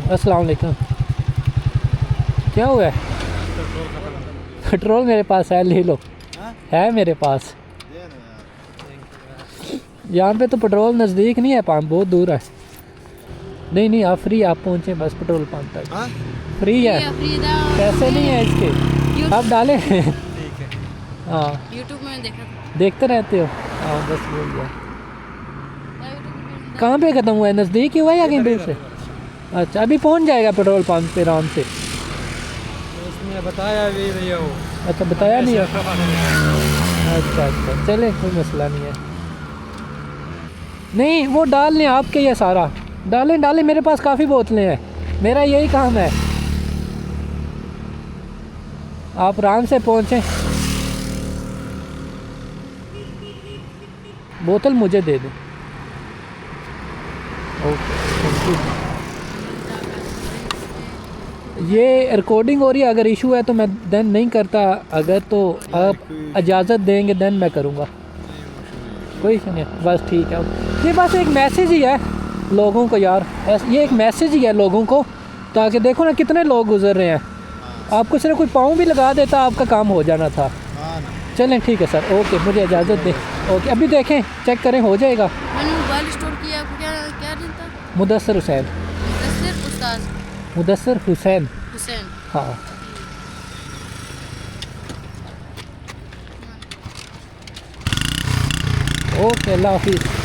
अस्सलाम वालेकुम। क्या हुआ है? पेट्रोल मेरे पास है, ले लो। है मेरे पास। यहाँ पे तो पेट्रोल नज़दीक नहीं है, पंप बहुत दूर है। नहीं नहीं, आप फ्री, आप पहुँचे बस पेट्रोल पंप तक। फ्री है, पैसे नहीं है इसके, आप डालें। हाँ, यूट्यूब में देखा था। देखते रहते हो? हाँ बस बोल दिया। कहाँ पे ख़त्म हुआ है? नज़दीक ही हुआ है या कहीं दूर से? अच्छा, अभी पहुँच जाएगा पेट्रोल पंप पे आराम से। उसने बताया भी नहीं है वो। अच्छा, बताया नहीं है? अच्छा अच्छा, चले, कोई मसला नहीं है। नहीं, वो डाल लें, आपके ये सारा डालें डालें, मेरे पास काफ़ी बोतलें हैं, मेरा यही काम है। आप आराम से पहुँचें। बोतल मुझे दे दो। Okay, thank you. ये रिकॉर्डिंग हो रही है, अगर इशू है तो मैं देन नहीं करता, अगर तो आप इजाज़त देंगे देन मैं करूँगा। कोई इशू नहीं है, बस ठीक है। ये बस एक मैसेज ही है लोगों को यार, ये एक मैसेज ही है लोगों को, ताकि देखो ना कितने लोग गुजर रहे हैं। आपको सिर्फ कोई पाँव भी लगा देता, आपका काम हो जाना था। चलें ठीक है सर, ओके, मुझे इजाज़त दें। ओके, अभी देखें, चेक करें, हो जाएगा। मैंने मोबाइल स्टोर किया, आपको क्या क्या दिन था? मुदस्सिर हुसैन। मुदस्सिर उस्ताद मुदस्सिर हुसैन। हुसैन। हाँ, ओके, अल्लाह हाफिज़।